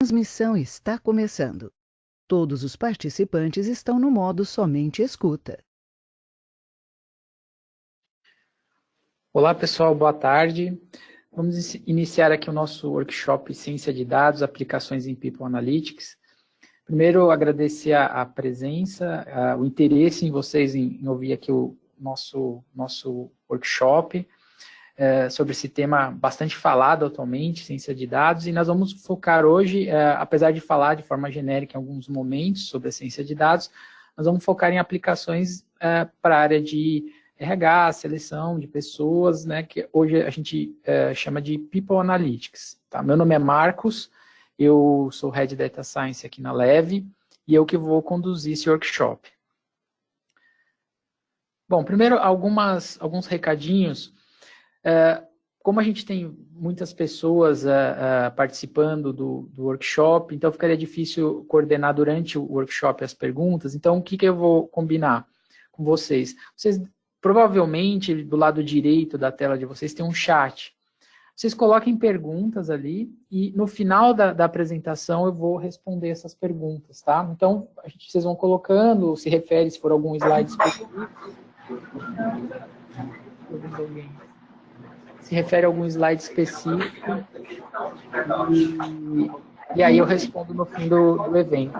Transmissão está começando. Todos os participantes estão no modo somente escuta. Olá pessoal, boa tarde. Vamos iniciar aqui o nosso workshop Ciência de Dados, Aplicações em People Analytics. Primeiro, agradecer a presença, o interesse em vocês em ouvir aqui o nosso workshop sobre esse tema bastante falado atualmente, ciência de dados, e nós vamos focar hoje, apesar de falar de forma genérica em alguns momentos sobre a ciência de dados, nós vamos focar em aplicações para a área de RH, seleção de pessoas, né, que hoje a gente chama de People Analytics. Tá? Meu nome é Marcos, eu sou Head Data Science aqui na Leve, e eu que vou conduzir esse workshop. Bom, primeiro alguns recadinhos. Como a gente tem muitas pessoas participando do workshop, então ficaria difícil coordenar durante o workshop as perguntas, então o que eu vou combinar com vocês? Vocês provavelmente, do lado direito da tela de vocês, tem um chat. Vocês coloquem perguntas ali e no final da apresentação eu vou responder essas perguntas, tá? Então, vocês vão colocando, se refere, se for algum slide específico. Se refere a algum slide específico e aí eu respondo no fim do evento.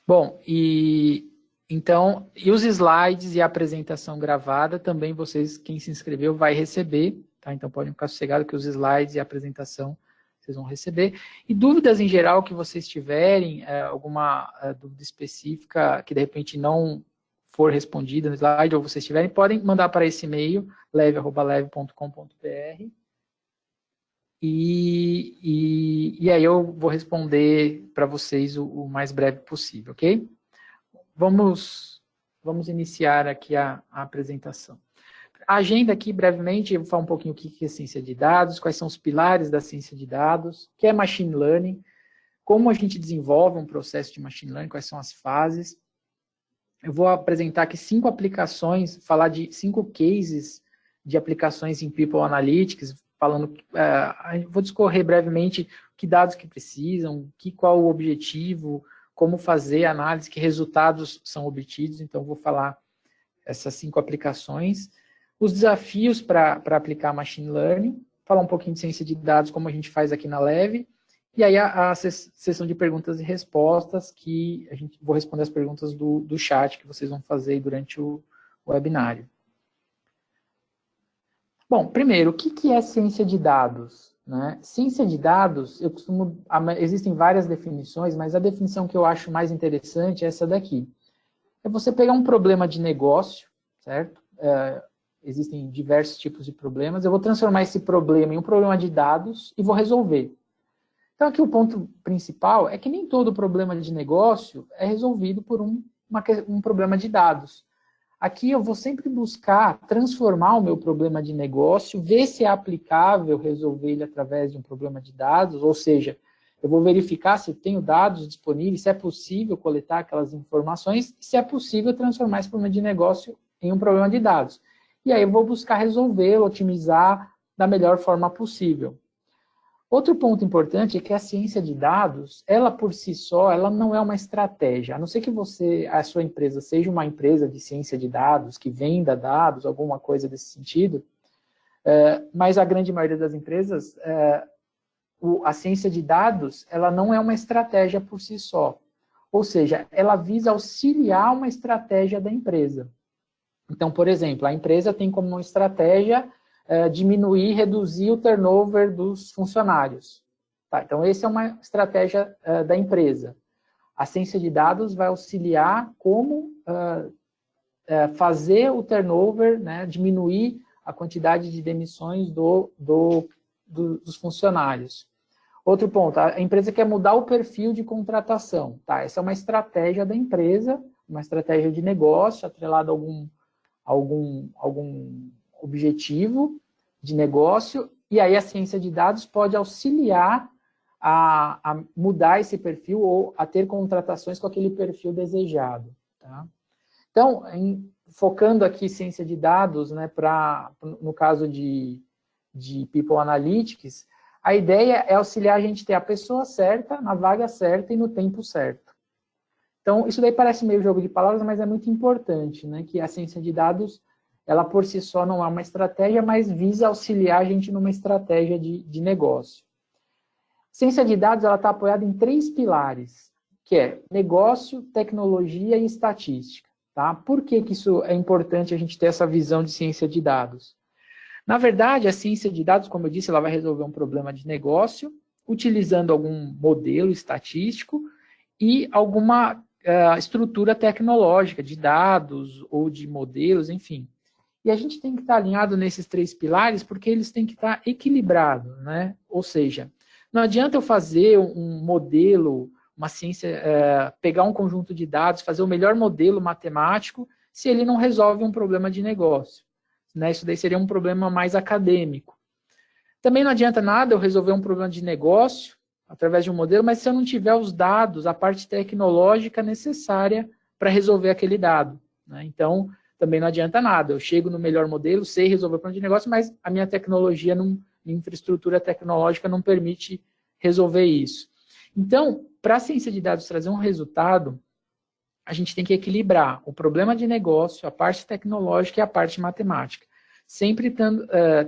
Bom, e os slides e a apresentação gravada também vocês, quem se inscreveu, vai receber, tá? Então podem ficar sossegados que os slides e a apresentação vocês vão receber. E dúvidas em geral que vocês tiverem, alguma dúvida específica que de repente não for respondida no slide, ou vocês tiverem, podem mandar para esse e-mail, leve@leve.com.br. E aí eu vou responder para vocês o mais breve possível, ok? Vamos iniciar aqui a apresentação. A agenda aqui, brevemente, eu vou falar um pouquinho o que é ciência de dados, quais são os pilares da ciência de dados, o que é machine learning, como a gente desenvolve um processo de machine learning, quais são as fases. Eu vou apresentar aqui 5 aplicações, falar de 5 cases de aplicações em People Analytics, falando, vou discorrer brevemente que dados que precisam, qual o objetivo, como fazer a análise, que resultados são obtidos, então vou falar essas 5 aplicações, os desafios para aplicar Machine Learning, falar um pouquinho de ciência de dados, como a gente faz aqui na Leve, e aí a sessão de perguntas e respostas, que vou responder as perguntas do chat que vocês vão fazer durante o webinário. Bom, primeiro, o que é ciência de dados? Né? Ciência de dados, existem várias definições, mas a definição que eu acho mais interessante é essa daqui. É você pegar um problema de negócio, certo? Existem diversos tipos de problemas, eu vou transformar esse problema em um problema de dados e vou resolver. Então, aqui o ponto principal é que nem todo problema de negócio é resolvido por um problema de dados. Aqui eu vou sempre buscar transformar o meu problema de negócio, ver se é aplicável resolver ele através de um problema de dados, ou seja, eu vou verificar se eu tenho dados disponíveis, se é possível coletar aquelas informações, se é possível transformar esse problema de negócio em um problema de dados. E aí eu vou buscar resolvê-lo, otimizar da melhor forma possível. Outro ponto importante é que a ciência de dados, ela por si só, ela não é uma estratégia. A não ser que a sua empresa seja uma empresa de ciência de dados, que venda dados, alguma coisa desse sentido, mas a grande maioria das empresas, a ciência de dados, ela não é uma estratégia por si só. Ou seja, ela visa auxiliar uma estratégia da empresa. Então, por exemplo, a empresa tem como uma estratégia diminuir, reduzir o turnover dos funcionários. Tá, então, essa é uma estratégia da empresa. A ciência de dados vai auxiliar como fazer o turnover, né, diminuir a quantidade de demissões dos funcionários. Outro ponto, a empresa quer mudar o perfil de contratação. Tá, essa é uma estratégia da empresa, uma estratégia de negócio, atrelada a algum objetivo de negócio, e aí a ciência de dados pode auxiliar a mudar esse perfil ou a ter contratações com aquele perfil desejado. Tá? Então, focando aqui ciência de dados, né, no caso de People Analytics, a ideia é auxiliar a gente a ter a pessoa certa, na vaga certa e no tempo certo. Então, isso daí parece meio jogo de palavras, mas é muito importante, né, que a ciência de dados, ela por si só não é uma estratégia, mas visa auxiliar a gente numa estratégia de negócio. Ciência de dados, ela está apoiada em 3 pilares, que é negócio, tecnologia e estatística. Tá? Por que isso é importante a gente ter essa visão de ciência de dados? Na verdade, a ciência de dados, como eu disse, ela vai resolver um problema de negócio, utilizando algum modelo estatístico e alguma estrutura tecnológica de dados ou de modelos, enfim. E a gente tem que estar alinhado nesses 3 pilares porque eles têm que estar equilibrados, né? Ou seja, não adianta eu fazer um modelo, uma ciência, pegar um conjunto de dados, fazer o melhor modelo matemático, se ele não resolve um problema de negócio. Né? Isso daí seria um problema mais acadêmico. Também não adianta nada eu resolver um problema de negócio através de um modelo, mas se eu não tiver os dados, a parte tecnológica necessária para resolver aquele dado. Né? Então, também não adianta nada. Eu chego no melhor modelo, sei resolver o problema de negócio, mas a minha tecnologia, minha infraestrutura tecnológica não permite resolver isso. Então, para a ciência de dados trazer um resultado, a gente tem que equilibrar o problema de negócio, a parte tecnológica e a parte matemática. Sempre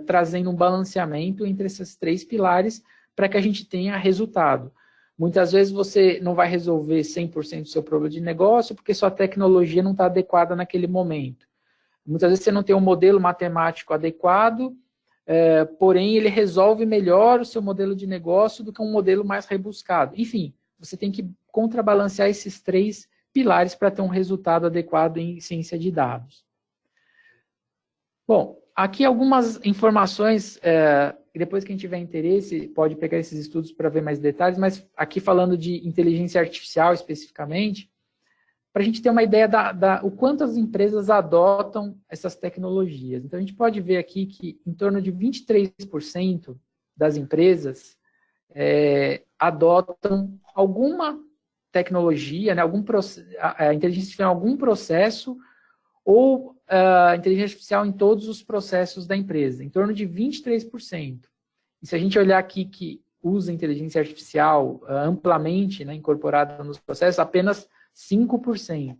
trazendo um balanceamento entre esses 3 pilares para que a gente tenha resultado. Muitas vezes você não vai resolver 100% do seu problema de negócio porque sua tecnologia não está adequada naquele momento. Muitas vezes você não tem um modelo matemático adequado, porém ele resolve melhor o seu modelo de negócio do que um modelo mais rebuscado. Enfim, você tem que contrabalancear esses 3 pilares para ter um resultado adequado em ciência de dados. Bom, aqui algumas informações, depois quem tiver interesse pode pegar esses estudos para ver mais detalhes, mas aqui falando de inteligência artificial especificamente, para a gente ter uma ideia o quanto as empresas adotam essas tecnologias. Então, a gente pode ver aqui que em torno de 23% das empresas adotam alguma tecnologia, né, a inteligência artificial em algum processo ou a inteligência artificial em todos os processos da empresa, em torno de 23%. E se a gente olhar aqui que usa inteligência artificial amplamente, né, incorporada nos processos, apenas 5%.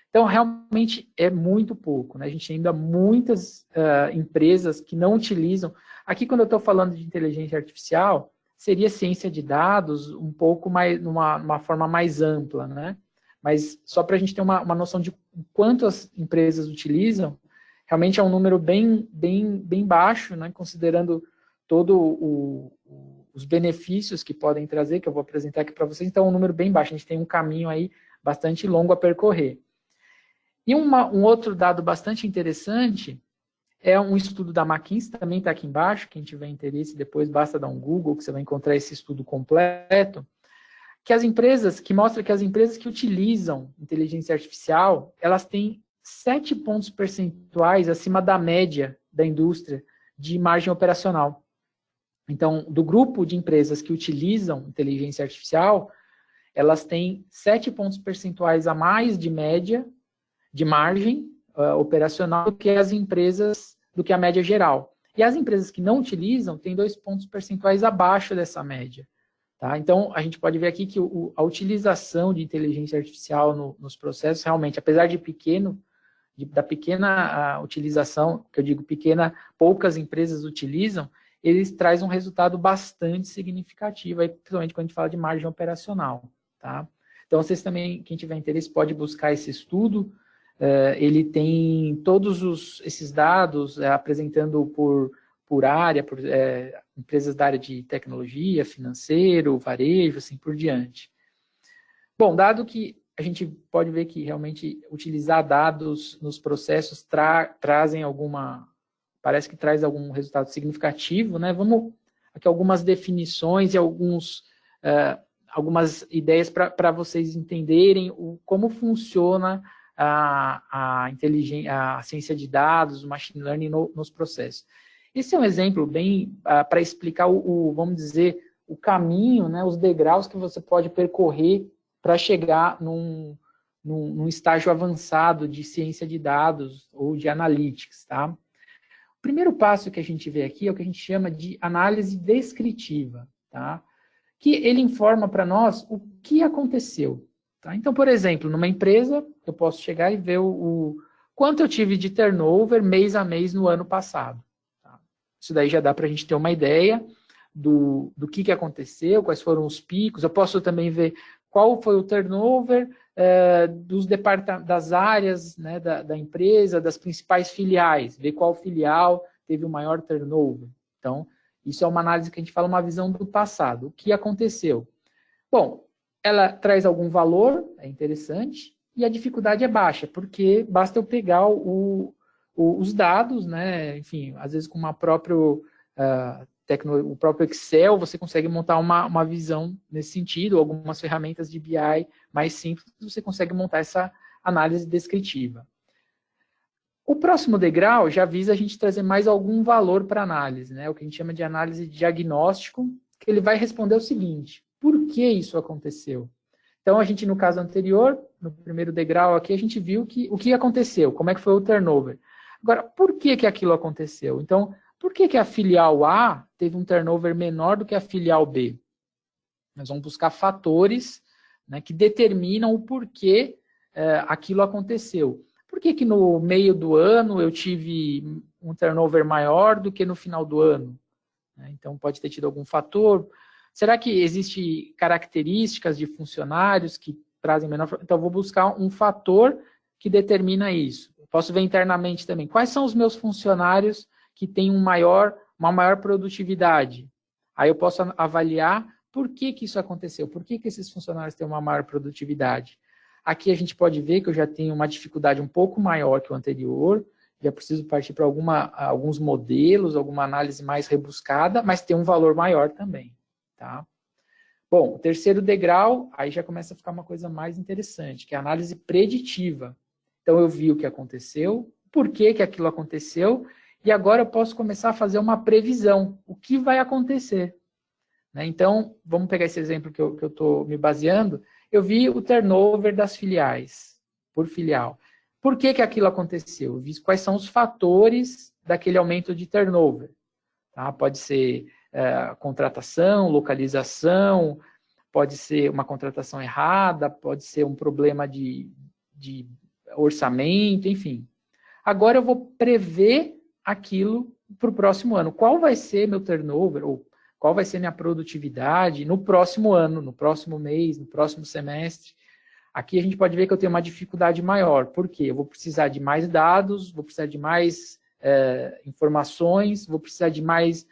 Então, realmente é muito pouco. Né? A gente tem ainda muitas empresas que não utilizam. Aqui, quando eu estou falando de inteligência artificial, seria ciência de dados um pouco mais, numa forma mais ampla, né? Mas só para a gente ter uma noção de quanto as empresas utilizam, realmente é um número bem baixo, né? Considerando todos os benefícios que podem trazer, que eu vou apresentar aqui para vocês, então é um número bem baixo, a gente tem um caminho aí bastante longo a percorrer. E um outro dado bastante interessante é um estudo da McKinsey, também está aqui embaixo, quem tiver interesse depois basta dar um Google, que você vai encontrar esse estudo completo, que mostra que as empresas que utilizam inteligência artificial, elas têm 7 pontos percentuais acima da média da indústria de margem operacional. Então, do grupo de empresas que utilizam inteligência artificial, elas têm 7 pontos percentuais a mais de média, de margem operacional do que a média geral. E as empresas que não utilizam têm 2 pontos percentuais abaixo dessa média. Tá? Então, a gente pode ver aqui que a utilização de inteligência artificial nos processos, realmente, apesar de da pequena utilização, que eu digo pequena, poucas empresas utilizam, eles trazem um resultado bastante significativo, aí, principalmente quando a gente fala de margem operacional. Tá? Então, vocês também, quem tiver interesse, pode buscar esse estudo. Ele tem todos esses dados apresentando por área, por empresas da área de tecnologia, financeiro, varejo, assim por diante. Bom, dado que a gente pode ver que realmente utilizar dados nos processos parece que traz algum resultado significativo, né? Vamos aqui algumas definições e algumas ideias para vocês entenderem como funciona a ciência de dados, o machine learning nos processos. Esse é um exemplo bem para explicar vamos dizer, o caminho, né, os degraus que você pode percorrer para chegar num estágio avançado de ciência de dados ou de analytics, tá? O primeiro passo que a gente vê aqui é o que a gente chama de análise descritiva, tá? Que ele informa para nós o que aconteceu. Tá? Então, por exemplo, numa empresa, eu posso chegar e ver o quanto eu tive de turnover mês a mês no ano passado. Tá? Isso daí já dá para a gente ter uma ideia do que aconteceu, quais foram os picos. Eu posso também ver qual foi o turnover das áreas, né, da empresa, das principais filiais, ver qual filial teve o maior turnover. Então, isso é uma análise que a gente fala, uma visão do passado. O que aconteceu? Bom, ela traz algum valor, é interessante, e a dificuldade é baixa, porque basta eu pegar os dados, né? Enfim, às vezes com o próprio Excel, você consegue montar uma visão nesse sentido, algumas ferramentas de BI mais simples, você consegue montar essa análise descritiva. O próximo degrau já visa a gente trazer mais algum valor para a análise, né? O que a gente chama de análise de diagnóstico, que ele vai responder o seguinte: por que isso aconteceu? Então, a gente, no caso anterior, no primeiro degrau aqui, a gente viu o que aconteceu, como é que foi o turnover. Agora, por que aquilo aconteceu? Então, por que a filial A teve um turnover menor do que a filial B? Nós vamos buscar fatores, né, que determinam o porquê aquilo aconteceu. Por que no meio do ano eu tive um turnover maior do que no final do ano? Então, pode ter tido algum fator. Será que existem características de funcionários que trazem menor... Então, eu vou buscar um fator que determina isso. Eu posso ver internamente também. Quais são os meus funcionários que têm uma maior produtividade? Aí eu posso avaliar por que isso aconteceu. Por que esses funcionários têm uma maior produtividade? Aqui a gente pode ver que eu já tenho uma dificuldade um pouco maior que o anterior, já preciso partir para alguns modelos, alguma análise mais rebuscada, mas tem um valor maior também. Tá? Bom, o terceiro degrau, aí já começa a ficar uma coisa mais interessante, que é a análise preditiva. Então eu vi o que aconteceu, por que aquilo aconteceu, e agora eu posso começar a fazer uma previsão, o que vai acontecer. Né? Então, vamos pegar esse exemplo que eu estou me baseando. Eu vi o turnover das filiais, por filial. Por que aquilo aconteceu? Eu vi quais são os fatores daquele aumento de turnover. Tá? Pode ser contratação, localização, pode ser uma contratação errada, pode ser um problema de orçamento, enfim. Agora eu vou prever aquilo para o próximo ano. Qual vai ser meu turnover, ou qual vai ser minha produtividade no próximo ano, no próximo mês, no próximo semestre? Aqui a gente pode ver que eu tenho uma dificuldade maior. Por quê? Eu vou precisar de mais dados, vou precisar de mais informações, vou precisar de mais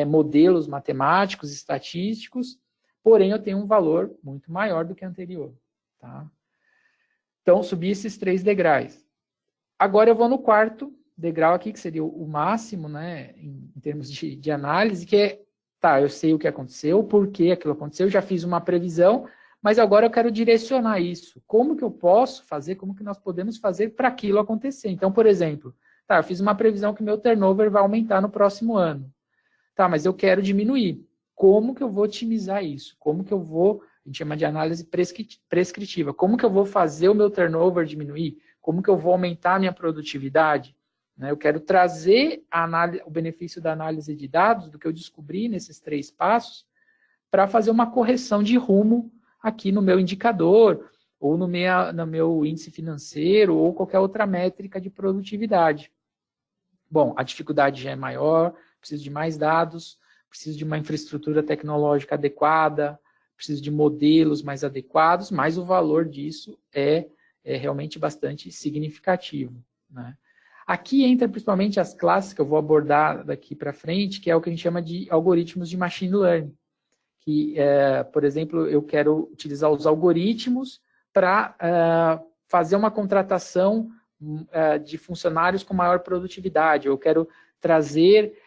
modelos matemáticos, estatísticos, porém eu tenho um valor muito maior do que o anterior. Tá? Então, subi esses 3 degraus. Agora eu vou no quarto degrau aqui, que seria o máximo, né, em termos de análise, que é, tá, eu sei o que aconteceu, por que aquilo aconteceu, já fiz uma previsão, mas agora eu quero direcionar isso. Como que eu posso fazer, como que nós podemos fazer para aquilo acontecer? Então, por exemplo, tá, eu fiz uma previsão que meu turnover vai aumentar no próximo ano. Tá, mas eu quero diminuir. Como que eu vou otimizar isso? Como que eu vou, a gente chama de análise prescritiva, como que eu vou fazer o meu turnover diminuir? Como que eu vou aumentar a minha produtividade? Eu quero trazer o benefício da análise de dados, do que eu descobri nesses 3 passos, para fazer uma correção de rumo aqui no meu indicador, ou no meu índice financeiro, ou qualquer outra métrica de produtividade. Bom, a dificuldade já é maior, preciso de mais dados, preciso de uma infraestrutura tecnológica adequada, preciso de modelos mais adequados, mas o valor disso é realmente bastante significativo. Né? Aqui entra principalmente as classes que eu vou abordar daqui para frente, que é o que a gente chama de algoritmos de machine learning. Que, por exemplo, eu quero utilizar os algoritmos para fazer uma contratação de funcionários com maior produtividade. Eu quero trazer,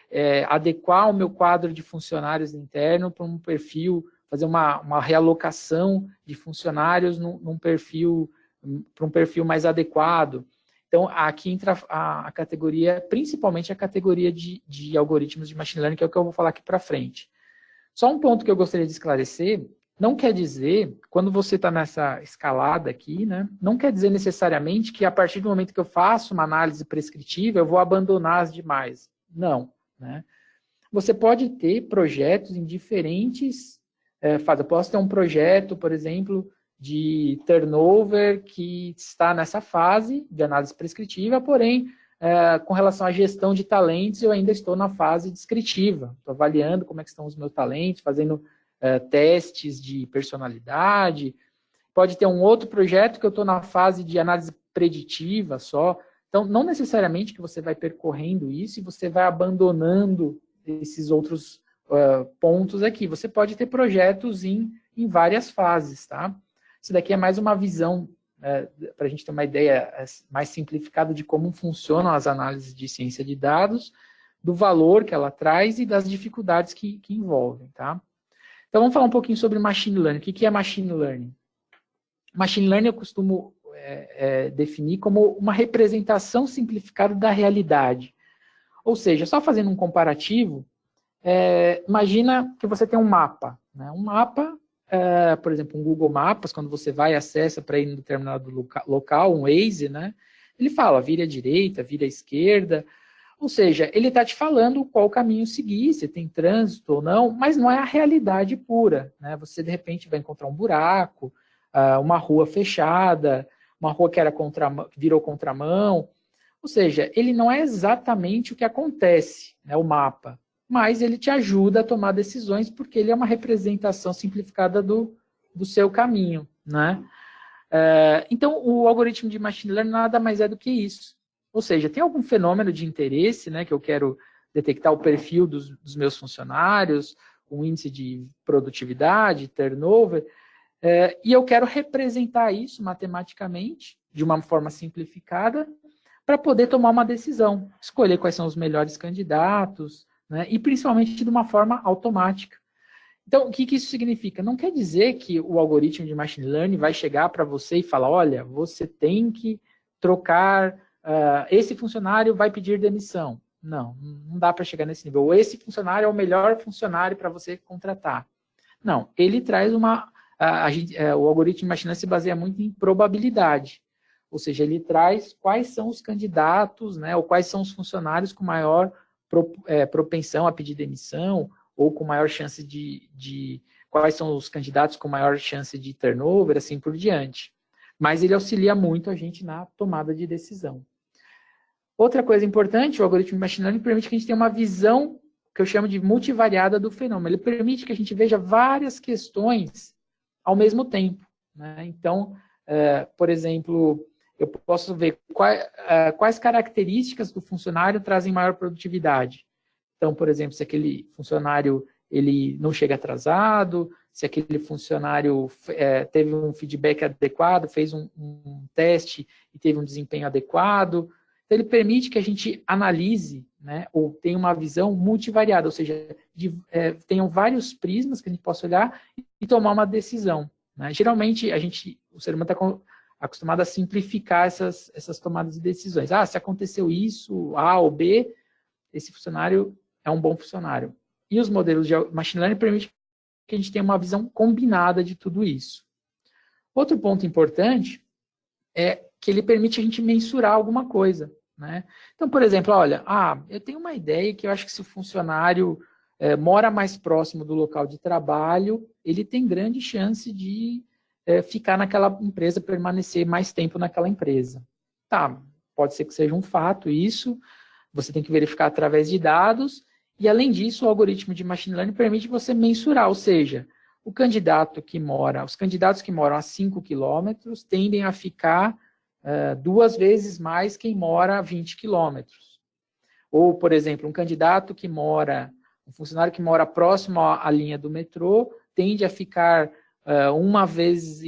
adequar o meu quadro de funcionários interno para um perfil, fazer uma realocação de funcionários para um perfil mais adequado. Então, aqui entra a categoria, principalmente a categoria de algoritmos de machine learning, que é o que eu vou falar aqui para frente. Só um ponto que eu gostaria de esclarecer, não quer dizer, quando você está nessa escalada aqui, né, não quer dizer necessariamente que a partir do momento que eu faço uma análise prescritiva, eu vou abandonar as demais. Não, né? Você pode ter projetos em diferentes fases. Eu posso ter um projeto, por exemplo, de turnover que está nessa fase de análise prescritiva, porém, com relação à gestão de talentos, eu ainda estou na fase descritiva. Estou avaliando como é que estão os meus talentos, fazendo testes de personalidade. Pode ter um outro projeto que eu estou na fase de análise preditiva só. Então, não necessariamente que você vai percorrendo isso e você vai abandonando esses outros pontos aqui. Você pode ter projetos em várias fases, tá? Isso daqui é mais uma visão, para a gente ter uma ideia mais simplificada de como funcionam as análises de ciência de dados, do valor que ela traz e das dificuldades que envolvem, tá? Então, vamos falar um pouquinho sobre Machine Learning. O que é Machine Learning? Machine Learning eu costumo definir como uma representação simplificada da realidade. Ou seja, só fazendo um comparativo, imagina que você tem um mapa. Né? Um mapa, por exemplo, um Google Maps, quando você vai e acessa para ir em determinado local, um Waze, né? Ele fala, vira à direita, vira à esquerda. Ou seja, ele está te falando qual caminho seguir, se tem trânsito ou não, mas não é a realidade pura. Né? Você, de repente, vai encontrar um buraco, uma rua fechada, uma rua que virou contramão. Ou seja, ele não é exatamente o que acontece, né, o mapa, mas ele te ajuda a tomar decisões porque ele é uma representação simplificada do seu caminho. Né? Então, o algoritmo de Machine Learning nada mais é do que isso. Ou seja, tem algum fenômeno de interesse, né, que eu quero detectar o perfil dos meus funcionários, o índice de produtividade, turnover, e eu quero representar isso matematicamente, de uma forma simplificada, para poder tomar uma decisão, escolher quais são os melhores candidatos, né, e principalmente de uma forma automática. Então, o que isso significa? Não quer dizer que o algoritmo de Machine Learning vai chegar para você e falar, olha, você tem que trocar, esse funcionário vai pedir demissão. Não dá para chegar nesse nível. Ou esse funcionário é o melhor funcionário para você contratar. Não, ele traz o algoritmo de Machine Learning se baseia muito em probabilidade. Ou seja, ele traz quais são os candidatos, né, ou quais são os funcionários com maior propensão a pedir demissão, ou com maior chance quais são os candidatos com maior chance de turnover, assim por diante. Mas ele auxilia muito a gente na tomada de decisão. Outra coisa importante, o algoritmo de Machine Learning permite que a gente tenha uma visão que eu chamo de multivariada do fenômeno. Ele permite que a gente veja várias questões ao mesmo tempo. Né? Então, por exemplo, eu posso ver quais características do funcionário trazem maior produtividade. Então, por exemplo, se aquele funcionário ele não chega atrasado, se aquele funcionário teve um feedback adequado, fez um teste e teve um desempenho adequado. Então, ele permite que a gente analise, né, ou tenha uma visão multivariada, ou seja, tenham vários prismas que a gente possa olhar e tomar uma decisão. Né? Geralmente, o ser humano está acostumado a simplificar essas tomadas de decisões. Se aconteceu isso, A ou B, esse funcionário é um bom funcionário. E os modelos de Machine Learning permitem que a gente tenha uma visão combinada de tudo isso. Outro ponto importante é que ele permite a gente mensurar alguma coisa. Né? Então, por exemplo, olha, eu tenho uma ideia que eu acho que se o funcionário mora mais próximo do local de trabalho, ele tem grande chance de ficar naquela empresa, permanecer mais tempo naquela empresa. Tá, pode ser que seja um fato isso, você tem que verificar através de dados, e além disso, o algoritmo de Machine Learning permite você mensurar, ou seja, os candidatos que moram a 5 quilômetros tendem a ficar 2 vezes mais quem mora a 20 quilômetros. Ou, por exemplo, um funcionário que mora próximo à linha do metrô tende a ficar 1,5 vezes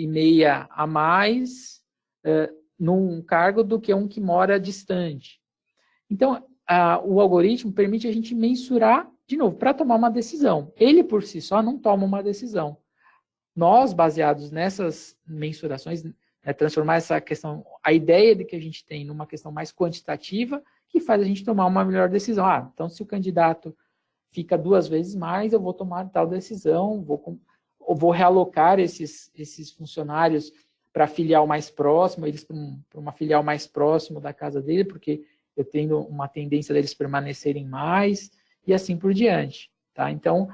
a mais num cargo do que um que mora distante. Então, o algoritmo permite a gente mensurar, de novo, para tomar uma decisão. Ele, por si só, não toma uma decisão. Nós, baseados nessas mensurações, transformar essa questão, a ideia de que a gente tem numa questão mais quantitativa, que faz a gente tomar uma melhor decisão. Então, se o candidato fica 2 vezes mais, eu vou tomar tal decisão, vou realocar esses funcionários para a filial mais próxima, eles para uma filial mais próximo da casa dele, porque eu tenho uma tendência deles permanecerem mais, e assim por diante. Tá? Então,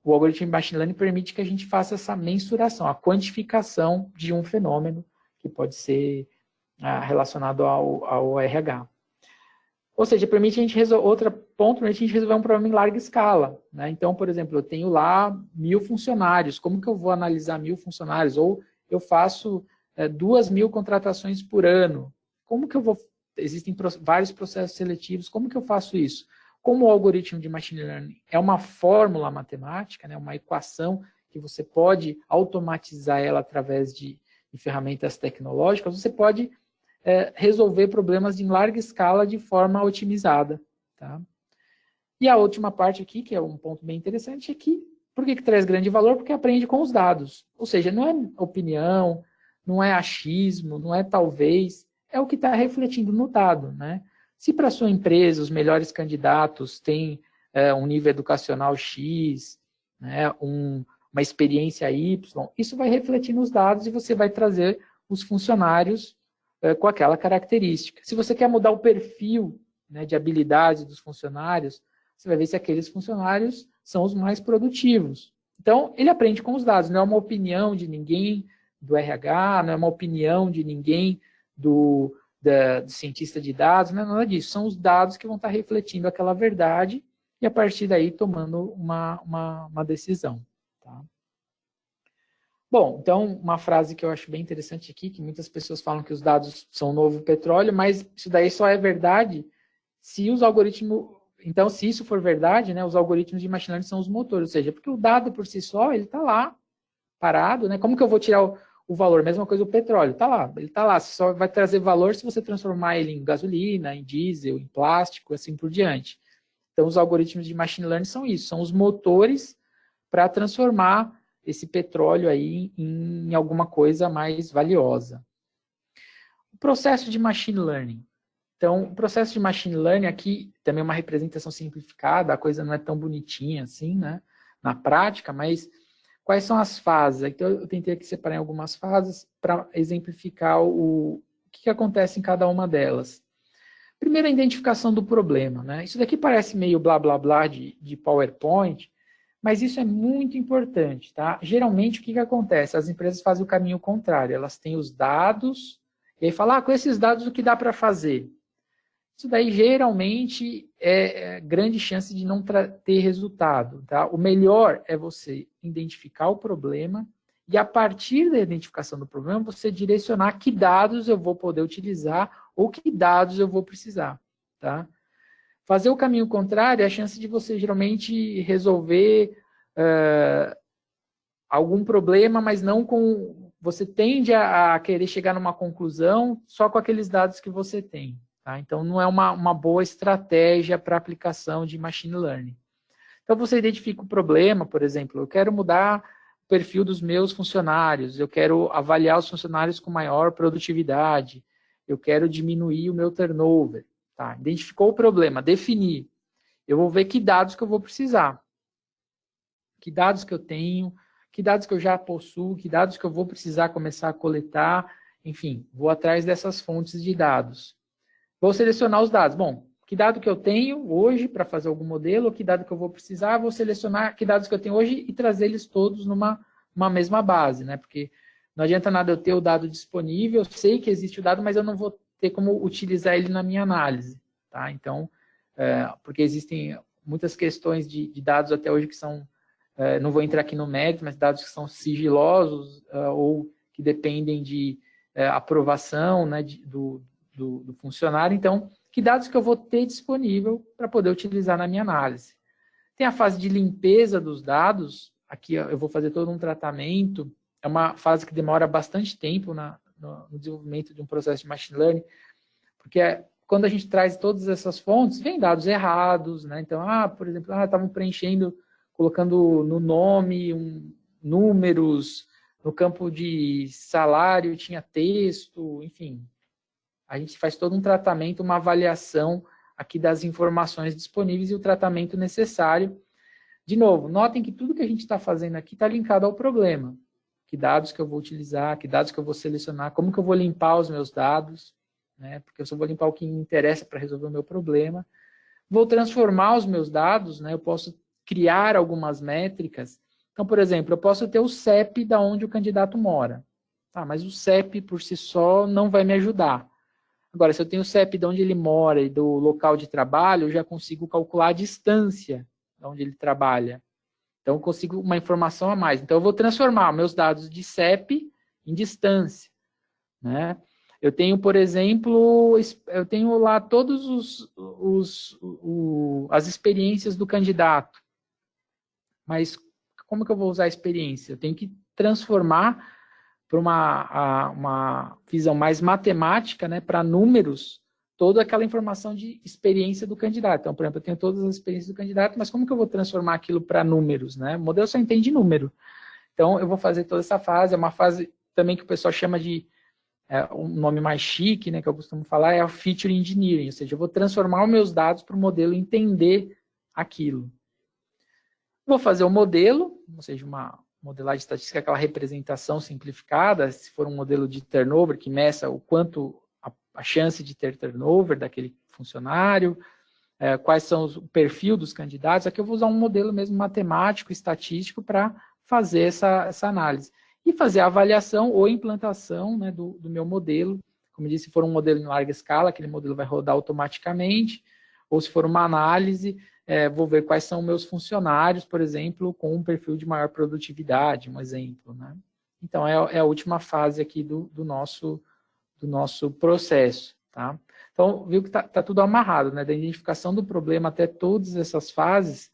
o algoritmo de Machine Learning permite que a gente faça essa mensuração, a quantificação de um fenômeno que pode ser relacionado ao RH. Ou seja, permite a gente resolver, outro ponto, permite a gente resolver um problema em larga escala. Né? Então, por exemplo, eu tenho lá 1.000 funcionários, como que eu vou analisar 1.000 funcionários? Ou eu faço 2.000 contratações por ano. Como que eu vou... Existem vários processos seletivos, como que eu faço isso? Como o algoritmo de Machine Learning é uma fórmula matemática, né, uma equação que você pode automatizar ela através de ferramentas tecnológicas, você pode resolver problemas em larga escala de forma otimizada. Tá? E a última parte aqui, que é um ponto bem interessante, é que, por que traz grande valor? Porque aprende com os dados. Ou seja, não é opinião, não é achismo, não é talvez, é o que está refletindo no dado. Né? Se para a sua empresa os melhores candidatos têm um nível educacional X, né, uma experiência Y, isso vai refletir nos dados e você vai trazer os funcionários com aquela característica. Se você quer mudar o perfil, né, de habilidades dos funcionários, você vai ver se aqueles funcionários são os mais produtivos. Então, ele aprende com os dados, não é uma opinião de ninguém do RH, não é uma opinião de ninguém do cientista de dados, não é nada disso. São os dados que vão estar refletindo aquela verdade e, a partir daí, tomando uma decisão. Tá? Bom, então, uma frase que eu acho bem interessante aqui, que muitas pessoas falam que os dados são o novo petróleo, mas isso daí só é verdade se os algoritmos... Então, se isso for verdade, né, os algoritmos de machine learning são os motores, ou seja, porque o dado por si só, ele está lá, parado, né? Como que eu vou tirar o valor? Mesma coisa o petróleo, está lá, ele está lá, só vai trazer valor se você transformar ele em gasolina, em diesel, em plástico, assim por diante. Então, os algoritmos de machine learning são isso, são os motores para transformar esse petróleo aí em alguma coisa mais valiosa. O processo de machine learning. Então, o processo de machine learning aqui também é uma representação simplificada, a coisa não é tão bonitinha assim, né, na prática, mas quais são as fases? Então, eu tentei aqui separar em algumas fases para exemplificar o que acontece em cada uma delas. Primeiro, a identificação do problema, né? Isso daqui parece meio blá blá blá de PowerPoint, mas isso é muito importante, tá? Geralmente, o que acontece? As empresas fazem o caminho contrário. Elas têm os dados, e aí falam, com esses dados, o que dá para fazer? Isso daí, geralmente, é grande chance de não ter resultado, tá? O melhor é você identificar o problema e, a partir da identificação do problema, você direcionar que dados eu vou poder utilizar ou que dados eu vou precisar, tá? Fazer o caminho contrário é a chance de você geralmente resolver algum problema, mas não com... Você tende a querer chegar numa conclusão só com aqueles dados que você tem. Tá? Então, não é uma boa estratégia para aplicação de machine learning. Então, você identifica o problema, por exemplo, eu quero mudar o perfil dos meus funcionários, eu quero avaliar os funcionários com maior produtividade, eu quero diminuir o meu turnover. Tá? Identificou o problema, definir. Eu vou ver que dados que eu vou precisar. Que dados que eu tenho, que dados que eu já possuo, que dados que eu vou precisar começar a coletar. Enfim, vou atrás dessas fontes de dados. Vou selecionar os dados. Bom, que dado que eu tenho hoje para fazer algum modelo, que dado que eu vou precisar, vou selecionar que dados que eu tenho hoje e trazer eles todos numa mesma base, né? Porque não adianta nada eu ter o dado disponível, eu sei que existe o dado, mas eu não vou ter como utilizar ele na minha análise, tá? Então, porque existem muitas questões de dados até hoje que são, não vou entrar aqui no mérito, mas dados que são sigilosos ou que dependem de aprovação, né, do funcionário. Então, que dados que eu vou ter disponível para poder utilizar na minha análise? Tem a fase de limpeza dos dados. Aqui eu vou fazer todo um tratamento. É uma fase que demora bastante tempo no desenvolvimento de um processo de machine learning, porque quando a gente traz todas essas fontes, vem dados errados, né? Então, por exemplo, estavam preenchendo, colocando no nome números, no campo de salário tinha texto, enfim. A gente faz todo um tratamento, uma avaliação aqui das informações disponíveis e o tratamento necessário. De novo, notem que tudo que a gente está fazendo aqui está linkado ao problema. Que dados que eu vou utilizar, que dados que eu vou selecionar, como que eu vou limpar os meus dados, né? Porque eu só vou limpar o que me interessa para resolver o meu problema. Vou transformar os meus dados, né? Eu posso criar algumas métricas. Então, por exemplo, eu posso ter o CEP da onde o candidato mora. Tá, mas o CEP por si só não vai me ajudar. Agora, se eu tenho o CEP de onde ele mora e do local de trabalho, eu já consigo calcular a distância de onde ele trabalha. Então, eu consigo uma informação a mais. Então, eu vou transformar meus dados de CEP em distância, né? Eu tenho, por exemplo, eu tenho lá todos as experiências do candidato. Mas como que eu vou usar a experiência? Eu tenho que transformar para uma visão mais matemática, né, para números, toda aquela informação de experiência do candidato. Então, por exemplo, eu tenho todas as experiências do candidato, mas como que eu vou transformar aquilo para números, né? O modelo só entende número. Então, eu vou fazer toda essa fase, é uma fase também que o pessoal chama de, um nome mais chique, né, que eu costumo falar, é o Feature Engineering, ou seja, eu vou transformar os meus dados para o modelo entender aquilo. Vou fazer o modelo, ou seja, uma modelagem estatística, aquela representação simplificada, se for um modelo de turnover, que meça o quanto a chance de ter turnover daquele funcionário, quais são o perfil dos candidatos. Aqui eu vou usar um modelo mesmo matemático, estatístico, para fazer essa análise. E fazer a avaliação ou implantação, né, do meu modelo. Como eu disse, se for um modelo em larga escala, aquele modelo vai rodar automaticamente, ou se for uma análise, vou ver quais são meus funcionários, por exemplo, com um perfil de maior produtividade, um exemplo, né? Então, é a última fase aqui do nosso processo, tá? Então, viu que tá tudo amarrado, né? Da identificação do problema até todas essas fases,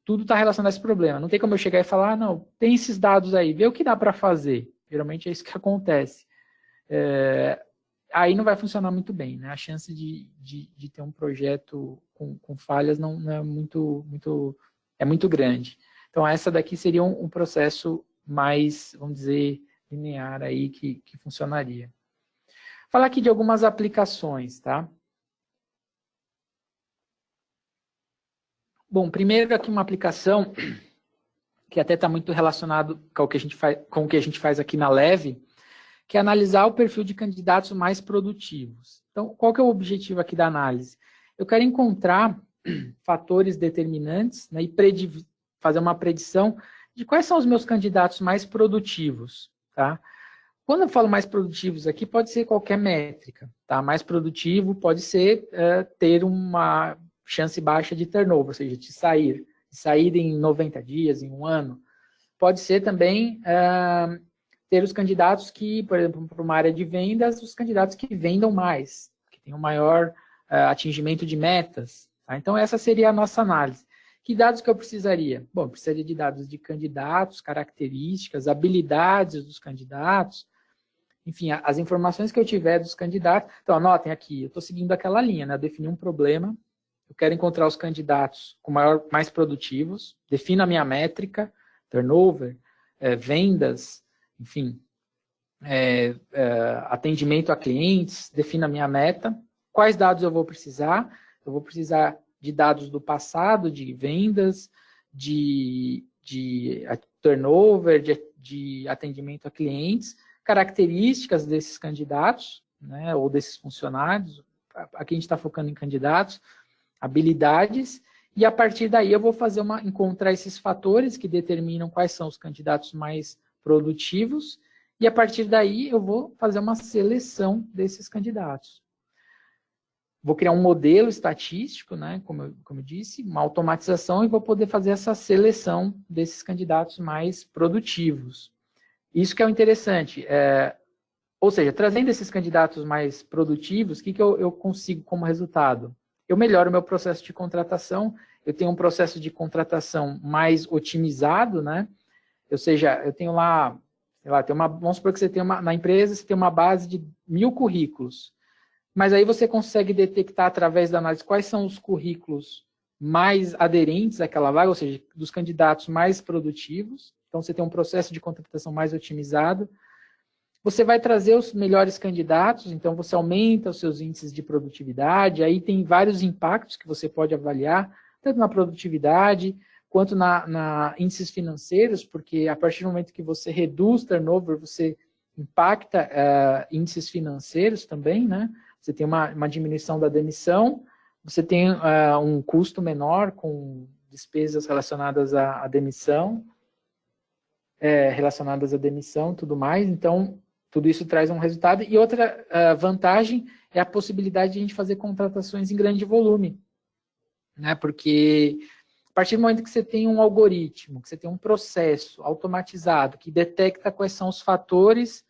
tudo está relacionado a esse problema. Não tem como eu chegar e falar, não, tem esses dados aí, vê o que dá para fazer. Geralmente é isso que acontece. Aí não vai funcionar muito bem, né? A chance de ter um projeto com falhas não é muito grande. Então, essa daqui seria um processo mais, vamos dizer, linear aí que funcionaria. Falar aqui de algumas aplicações, tá? Bom, primeiro aqui uma aplicação que até está muito relacionado com o que a gente faz aqui na Leve, que é analisar o perfil de candidatos mais produtivos. Então, qual que é o objetivo aqui da análise? Eu quero encontrar fatores determinantes, né, e fazer uma predição de quais são os meus candidatos mais produtivos, tá? Quando eu falo mais produtivos aqui, pode ser qualquer métrica, tá? Mais produtivo pode ser ter uma chance baixa de turnover, ou seja, de sair em 90 dias, em um ano. Pode ser também ter os candidatos que, por exemplo, para uma área de vendas, os candidatos que vendam mais, que tenham maior atingimento de metas. Tá? Então, essa seria a nossa análise. Que dados que eu precisaria? Bom, eu precisaria de dados de candidatos, características, habilidades dos candidatos, enfim, as informações que eu tiver dos candidatos. Então, anotem aqui, eu estou seguindo aquela linha, né? Eu defini um problema, eu quero encontrar os candidatos mais produtivos, defino a minha métrica, turnover, vendas, enfim, atendimento a clientes, defino a minha meta. Quais dados eu vou precisar? Eu vou precisar de dados do passado, de vendas, de turnover, de atendimento a clientes, características desses candidatos, né, ou desses funcionários. Aqui a gente está focando em candidatos, habilidades, e a partir daí eu vou encontrar esses fatores que determinam quais são os candidatos mais produtivos, e a partir daí eu vou fazer uma seleção desses candidatos. Vou criar um modelo estatístico, né, como eu disse, uma automatização, e vou poder fazer essa seleção desses candidatos mais produtivos. Isso que é o interessante. Ou seja, trazendo esses candidatos mais produtivos, o que eu consigo como resultado? Eu melhoro o meu processo de contratação, eu tenho um processo de contratação mais otimizado, né? Ou seja, eu tenho lá, sei lá, vamos supor que você tem na empresa, você tem uma base de 1000 currículos. Mas aí você consegue detectar através da análise quais são os currículos mais aderentes àquela vaga, ou seja, dos candidatos mais produtivos. Então, você tem um processo de contratação mais otimizado. Você vai trazer os melhores candidatos, então você aumenta os seus índices de produtividade. Aí tem vários impactos que você pode avaliar, tanto na produtividade, quanto na índices financeiros, porque a partir do momento que você reduz turnover, você impacta índices financeiros também, né? Você tem uma diminuição da demissão, você tem um custo menor com despesas relacionadas à demissão, tudo mais. Então, tudo isso traz um resultado. E outra vantagem é a possibilidade de a gente fazer contratações em grande volume, né? Porque a partir do momento que você tem um algoritmo, que você tem um processo automatizado que detecta quais são os fatores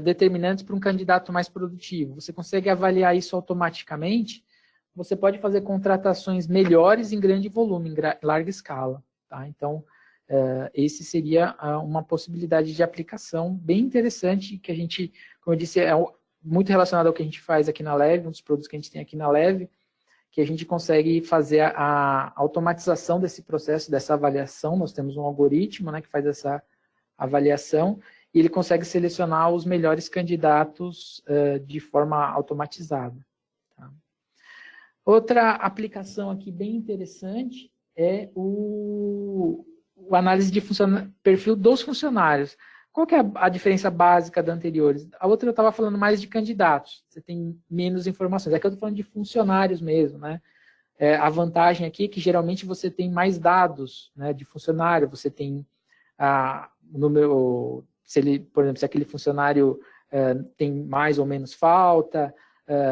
determinantes para um candidato mais produtivo, você consegue avaliar isso automaticamente, você pode fazer contratações melhores em grande volume, em larga escala. Tá? Então, esse seria uma possibilidade de aplicação bem interessante, que a gente, como eu disse, é muito relacionado ao que a gente faz aqui na Leve, um dos produtos que a gente tem aqui na Leve, que a gente consegue fazer a automatização desse processo, dessa avaliação. Nós temos um algoritmo, né, que faz essa avaliação, e ele consegue selecionar os melhores candidatos de forma automatizada. Tá? Outra aplicação aqui bem interessante é o análise de perfil dos funcionários. Qual que é a diferença básica da anteriores? A outra eu estava falando mais de candidatos, você tem menos informações. Aqui eu estou falando de funcionários mesmo, né? A vantagem aqui é que geralmente você tem mais dados, né, de funcionário, você tem o número, por exemplo, se aquele funcionário tem mais ou menos falta,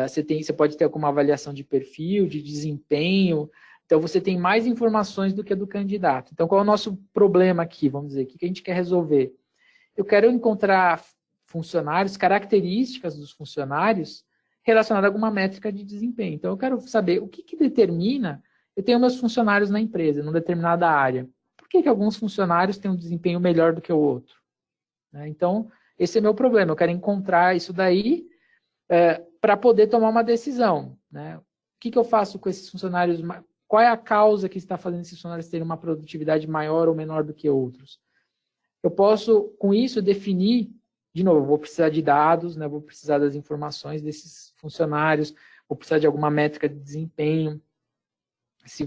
você pode ter alguma avaliação de perfil, de desempenho. Então, você tem mais informações do que a do candidato. Então, qual é o nosso problema aqui? Vamos dizer, o que a gente quer resolver? Eu quero encontrar funcionários, características dos funcionários relacionadas a alguma métrica de desempenho. Então, eu quero saber o que determina. Eu tenho meus funcionários na empresa, numa determinada área. Por que alguns funcionários têm um desempenho melhor do que o outro? Então, esse é meu problema. Eu quero encontrar isso daí para poder tomar uma decisão. Né? O que eu faço com esses funcionários? Qual é a causa que está fazendo esses funcionários terem uma produtividade maior ou menor do que outros? Eu posso, com isso, definir, de novo, vou precisar de dados, né, vou precisar das informações desses funcionários, vou precisar de alguma métrica de desempenho. Se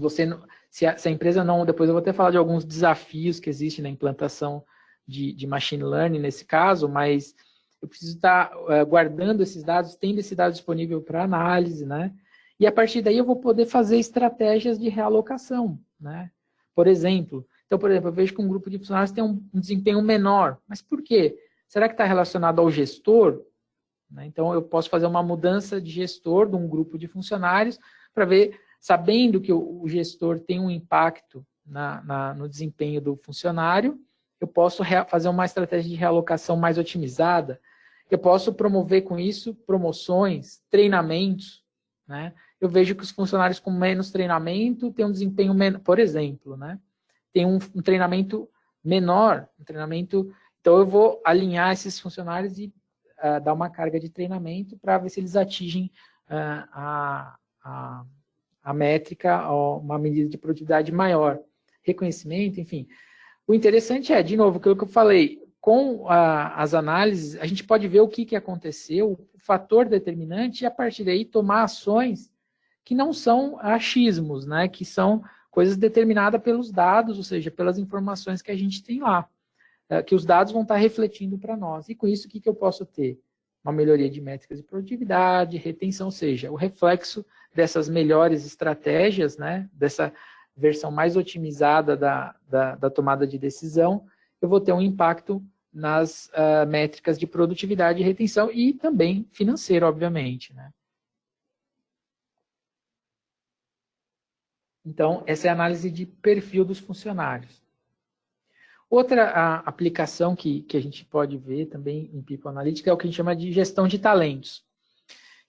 a empresa não, depois eu vou até falar de alguns desafios que existem na implantação de machine learning nesse caso, mas eu preciso estar guardando esses dados, tendo esse dado disponível para análise, né? E a partir daí eu vou poder fazer estratégias de realocação, né? Por exemplo, eu vejo que um grupo de funcionários tem um desempenho menor. Mas por quê? Será que está relacionado ao gestor? Então, eu posso fazer uma mudança de gestor de um grupo de funcionários para ver, sabendo que o gestor tem um impacto no desempenho do funcionário, eu posso fazer uma estratégia de realocação mais otimizada. Eu posso promover com isso promoções, treinamentos. Né? Eu vejo que os funcionários com menos treinamento têm um desempenho menor, por exemplo, né? Tem um treinamento menor, então eu vou alinhar esses funcionários e dar uma carga de treinamento para ver se eles atingem a métrica, uma medida de produtividade maior. Reconhecimento, enfim. O interessante de novo, aquilo que eu falei, com as análises, a gente pode ver o que aconteceu, o fator determinante, e a partir daí tomar ações que não são achismos, né? Que são coisas determinadas pelos dados, ou seja, pelas informações que a gente tem lá, que os dados vão estar refletindo para nós. E com isso, o que eu posso ter? Uma melhoria de métricas de produtividade, retenção, ou seja, o reflexo dessas melhores estratégias, né, dessa versão mais otimizada da tomada de decisão, eu vou ter um impacto nas métricas de produtividade e retenção e também financeiro, obviamente, né. Então, essa é a análise de perfil dos funcionários. Outra aplicação que a gente pode ver também em People Analytics é o que a gente chama de gestão de talentos.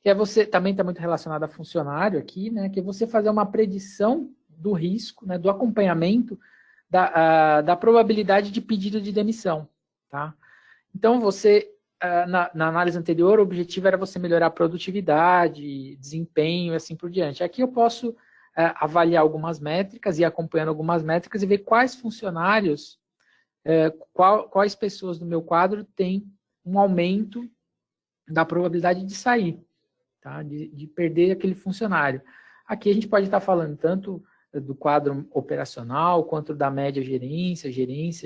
Que também está muito relacionado a funcionário aqui, né? Que é você fazer uma predição do risco, né, do acompanhamento da probabilidade de pedido de demissão. Tá? Então, na análise anterior, o objetivo era você melhorar a produtividade, desempenho e assim por diante. Aqui eu posso avaliar algumas métricas, ir acompanhando algumas métricas e ver quais funcionários, quais pessoas do meu quadro têm um aumento da probabilidade de sair, tá? de perder aquele funcionário. Aqui a gente pode estar falando tanto do quadro operacional, quanto da média gerência,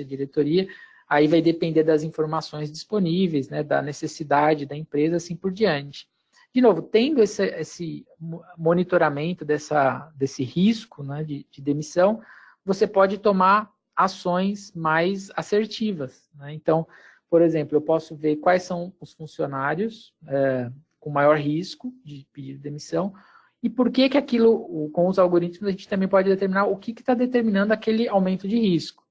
diretoria. Aí vai depender das informações disponíveis, né, da necessidade da empresa, assim por diante. De novo, tendo esse monitoramento desse risco, né, de demissão, você pode tomar ações mais assertivas, né? Então, por exemplo, eu posso ver quais são os funcionários com maior risco de pedir demissão e por que aquilo, com os algoritmos, a gente também pode determinar o que está determinando aquele aumento de risco.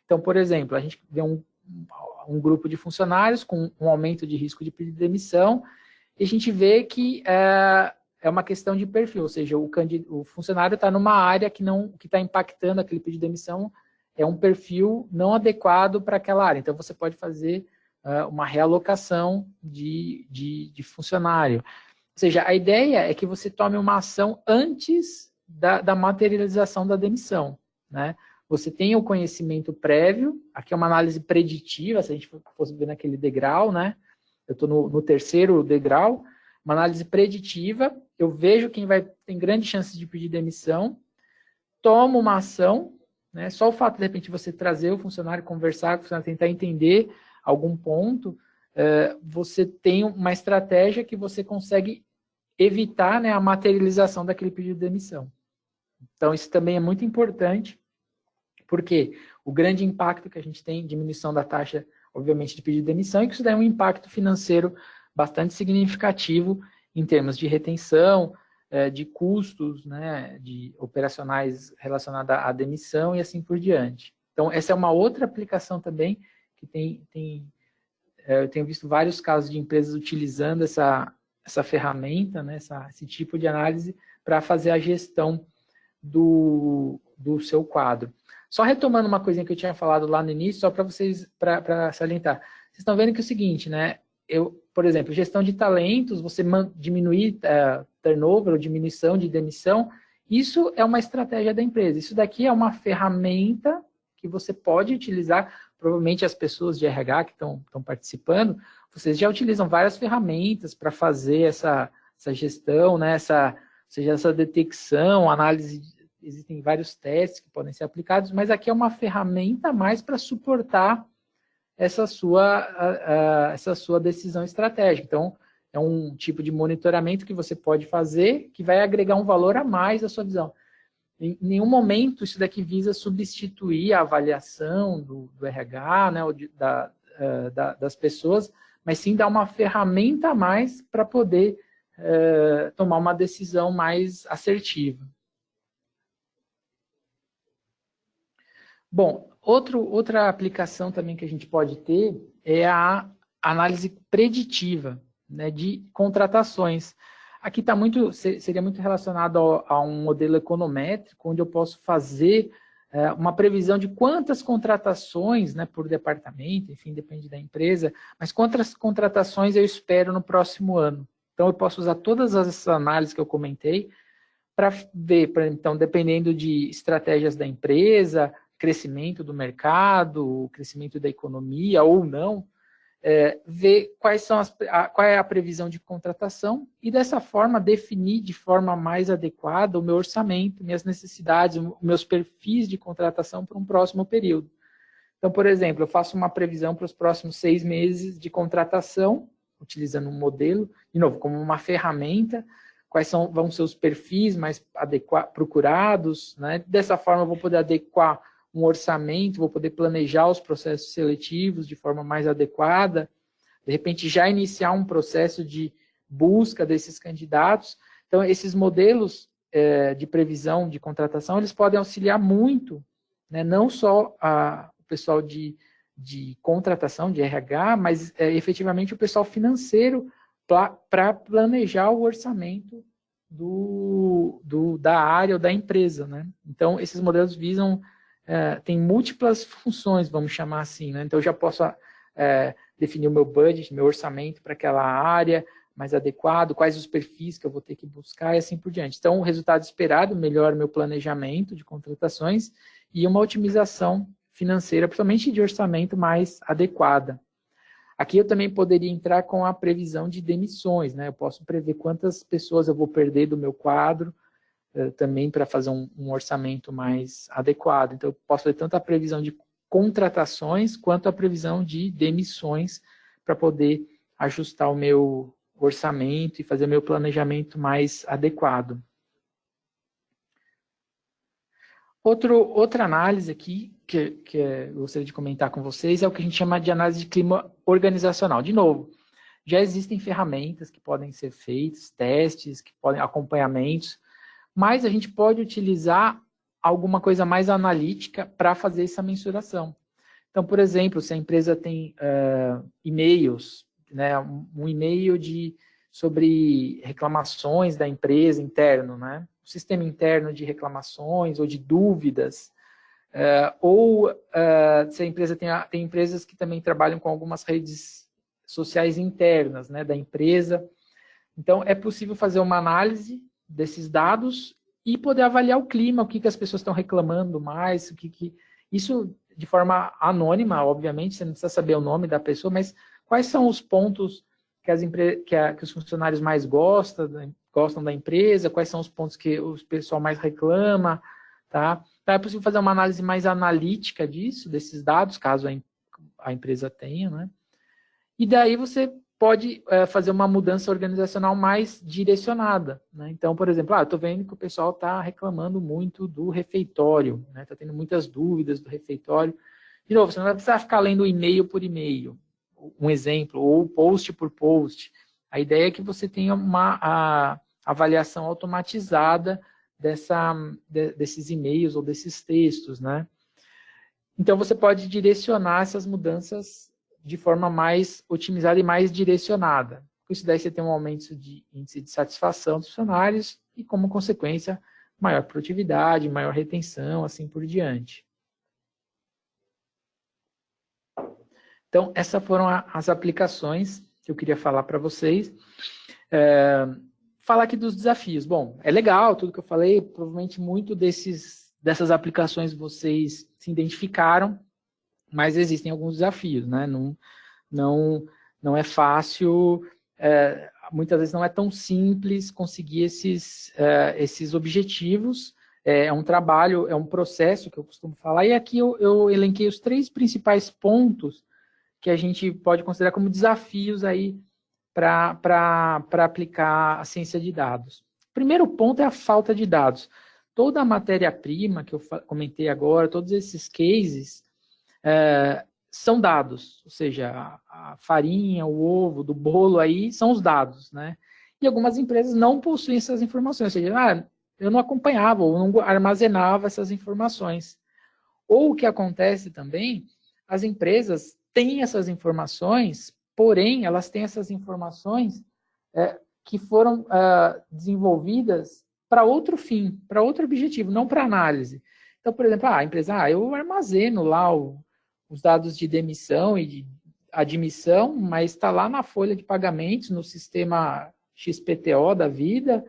Então, por exemplo, a gente vê um grupo de funcionários com um aumento de risco de pedir demissão e a gente vê que é uma questão de perfil, ou seja, o funcionário está numa área que está impactando aquele pedido de demissão, é um perfil não adequado para aquela área. Então, você pode fazer uma realocação de funcionário. Ou seja, a ideia é que você tome uma ação antes da materialização da demissão, né? Você tem o conhecimento prévio, aqui é uma análise preditiva, se a gente fosse ver naquele degrau, né? Eu estou no terceiro degrau, uma análise preditiva, eu vejo quem tem grandes chances de pedir demissão, tomo uma ação, né? Só o fato, de repente, você trazer o funcionário, conversar com o funcionário, tentar entender algum ponto, você tem uma estratégia que você consegue evitar, né, a materialização daquele pedido de demissão. Então, isso também é muito importante, porque o grande impacto que a gente tem, diminuição da taxa, obviamente, de pedido de demissão, e que isso dá um impacto financeiro bastante significativo em termos de retenção, de custos, né, de operacionais relacionados à demissão e assim por diante. Então, essa é uma outra aplicação também que eu tenho visto vários casos de empresas utilizando essa ferramenta, né, esse tipo de análise para fazer a gestão do seu quadro. Só retomando uma coisinha que eu tinha falado lá no início, só para salientar. Vocês estão vendo que é o seguinte, né? Por exemplo, gestão de talentos, você diminuir turnover ou diminuição de demissão, isso é uma estratégia da empresa. Isso daqui é uma ferramenta que você pode utilizar, provavelmente as pessoas de RH que estão participando, vocês já utilizam várias ferramentas para fazer essa gestão, né? Seja essa detecção, análise, existem vários testes que podem ser aplicados, mas aqui é uma ferramenta a mais para suportar essa sua decisão estratégica. Então, é um tipo de monitoramento que você pode fazer que vai agregar um valor a mais à sua visão. Em nenhum momento isso daqui visa substituir a avaliação do RH, né, ou das pessoas, mas sim dar uma ferramenta a mais para poder tomar uma decisão mais assertiva. Bom, outra aplicação também que a gente pode ter é a análise preditiva, né, de contratações. Aqui seria muito relacionado a um modelo econométrico, onde eu posso fazer uma previsão de quantas contratações, né, por departamento, enfim, depende da empresa, mas quantas contratações eu espero no próximo ano. Então, eu posso usar todas essas análises que eu comentei para ver, então, dependendo de estratégias da empresa, crescimento do mercado, crescimento da economia ou não, ver qual é a previsão de contratação e, dessa forma, definir de forma mais adequada o meu orçamento, minhas necessidades, meus perfis de contratação para um próximo período. Então, por exemplo, eu faço uma previsão para os próximos 6 meses de contratação, utilizando um modelo, de novo, como uma ferramenta, quais vão ser os perfis mais procurados, né? Dessa forma, eu vou poder adequar um orçamento, vou poder planejar os processos seletivos de forma mais adequada, de repente já iniciar um processo de busca desses candidatos. Então, esses modelos de previsão de contratação, eles podem auxiliar muito, né, não só o pessoal de contratação, de RH, mas efetivamente o pessoal financeiro para planejar o orçamento da área ou da empresa, né? Então, esses modelos visam tem múltiplas funções, vamos chamar assim, né? Então, eu já posso definir o meu budget, meu orçamento para aquela área mais adequado, quais os perfis que eu vou ter que buscar e assim por diante. Então, o resultado esperado melhora meu planejamento de contratações e uma otimização financeira, principalmente de orçamento mais adequada. Aqui eu também poderia entrar com a previsão de demissões, né? Eu posso prever quantas pessoas eu vou perder do meu quadro, também para fazer um orçamento mais adequado. Então, eu posso fazer tanto a previsão de contratações quanto a previsão de demissões para poder ajustar o meu orçamento e fazer meu planejamento mais adequado. Outra análise aqui que eu gostaria de comentar com vocês é o que a gente chama de análise de clima organizacional. De novo, já existem ferramentas que podem ser feitas, testes, que podem acompanhamentos, mas a gente pode utilizar alguma coisa mais analítica para fazer essa mensuração. Então, por exemplo, se a empresa tem e-mails, né, um e-mail sobre reclamações da empresa interno, né, um sistema interno de reclamações ou de dúvidas, se a empresa tem empresas que também trabalham com algumas redes sociais internas, né, da empresa. Então, é possível fazer uma análise desses dados e poder avaliar o clima, o que as pessoas estão reclamando mais, isso de forma anônima, obviamente, você não precisa saber o nome da pessoa, mas quais são os pontos que os funcionários mais gostam da empresa, quais são os pontos que o pessoal mais reclama, tá? Então, é possível fazer uma análise mais analítica desses dados, caso a empresa tenha, né? E daí você pode fazer uma mudança organizacional mais direcionada, né? Então, por exemplo, eu estou vendo que o pessoal está reclamando muito do refeitório, né? Está tendo muitas dúvidas do refeitório. De novo, você não vai precisar ficar lendo e-mail por e-mail, um exemplo, ou post por post. A ideia é que você tenha uma avaliação automatizada desses e-mails ou desses textos, né? Então, você pode direcionar essas mudanças de forma mais otimizada e mais direcionada. Com isso daí você tem um aumento de índice de satisfação dos funcionários e, como consequência, maior produtividade, maior retenção, assim por diante. Então, essas foram as aplicações que eu queria falar para vocês. Falar aqui dos desafios. Bom, é legal tudo que eu falei, provavelmente muito dessas aplicações vocês se identificaram, mas existem alguns desafios, né? Não é fácil, muitas vezes não é tão simples conseguir esses objetivos. É um trabalho, é um processo que eu costumo falar, e aqui eu elenquei os 3 principais pontos que a gente pode considerar como desafios aí para aplicar a ciência de dados. O primeiro ponto é a falta de dados. Toda a matéria-prima que eu comentei agora, todos esses cases, são dados, ou seja, a farinha, o ovo do bolo aí são os dados, né? E algumas empresas não possuem essas informações, ou seja, eu não acompanhava ou não armazenava essas informações. Ou o que acontece também, as empresas têm essas informações, porém, elas têm essas informações que foram desenvolvidas para outro fim, para outro objetivo, não para análise. Então, por exemplo, a empresa, eu armazeno lá os dados de demissão e de admissão, mas está lá na folha de pagamentos, no sistema XPTO da vida,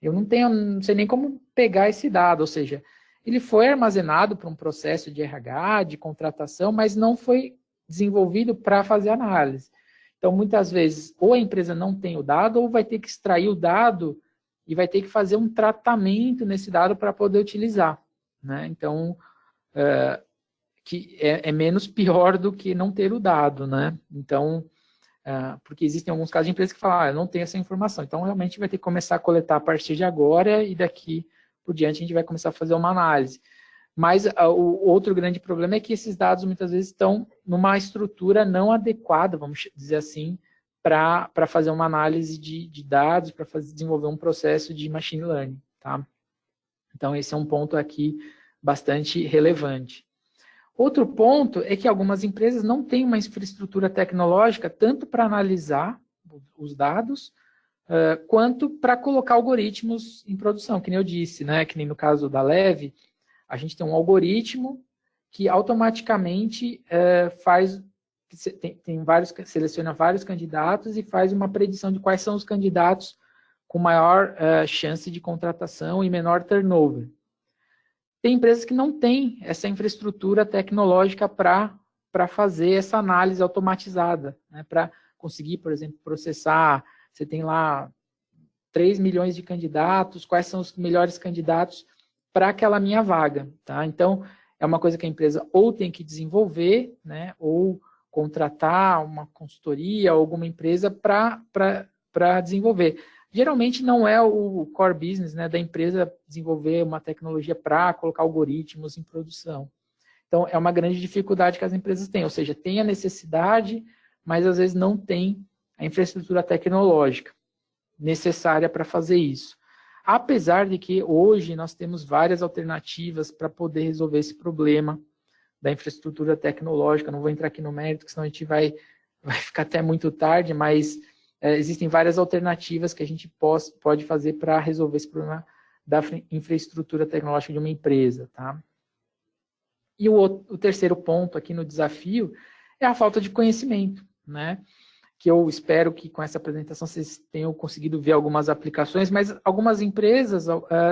eu não sei nem como pegar esse dado, ou seja, ele foi armazenado para um processo de RH, de contratação, mas não foi desenvolvido para fazer análise. Então, muitas vezes, ou a empresa não tem o dado, ou vai ter que extrair o dado e vai ter que fazer um tratamento nesse dado para poder utilizar, né? Então, que é menos pior do que não ter o dado, né? Então, porque existem alguns casos de empresas que falam, eu não tenho essa informação. Então, realmente vai ter que começar a coletar a partir de agora e daqui por diante a gente vai começar a fazer uma análise. Mas o outro grande problema é que esses dados muitas vezes estão numa estrutura não adequada, vamos dizer assim, para fazer uma análise de dados, para desenvolver um processo de machine learning, tá? Então, esse é um ponto aqui bastante relevante. Outro ponto é que algumas empresas não têm uma infraestrutura tecnológica tanto para analisar os dados, quanto para colocar algoritmos em produção, que nem eu disse, né? Que nem no caso da Leve, a gente tem um algoritmo que automaticamente seleciona vários candidatos e faz uma predição de quais são os candidatos com maior chance de contratação e menor turnover. Tem empresas que não têm essa infraestrutura tecnológica para fazer essa análise automatizada, né? Para conseguir, por exemplo, processar. Você tem lá 3 milhões de candidatos, quais são os melhores candidatos para aquela minha vaga, tá? Então, é uma coisa que a empresa ou tem que desenvolver, né, ou contratar uma consultoria, alguma empresa para desenvolver. Geralmente não é o core business, né, da empresa desenvolver uma tecnologia para colocar algoritmos em produção. Então, é uma grande dificuldade que as empresas têm, ou seja, tem a necessidade, mas às vezes não tem a infraestrutura tecnológica necessária para fazer isso. Apesar de que hoje nós temos várias alternativas para poder resolver esse problema da infraestrutura tecnológica. Não vou entrar aqui no mérito, senão a gente vai ficar até muito tarde, mas existem várias alternativas que a gente pode fazer para resolver esse problema da infraestrutura tecnológica de uma empresa, tá? E o terceiro ponto aqui no desafio é a falta de conhecimento, né? Que eu espero que com essa apresentação vocês tenham conseguido ver algumas aplicações, mas algumas empresas